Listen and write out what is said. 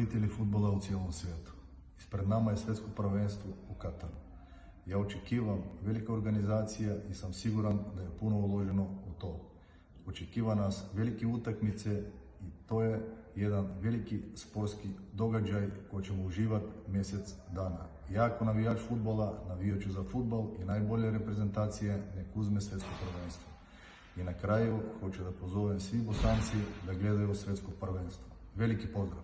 ljubitelji futbola u cijelom svijetu. Ispred nama je svjetsko prvenstvo u Kataru. Ja očekivam velika organizacija i sam siguran da je puno uloženo u to. Očekiva nas velike utakmice i to je jedan veliki sportski događaj koji ćemo uživati mjesec dana. Ja kao navijač futbola navijat ću za futbol i najbolje reprezentacije nek uzme svjetsko prvenstvo. I na kraju hoću da pozovem svi Bosanci da gledaju svjetsko prvenstvo. Veliki pozdrav!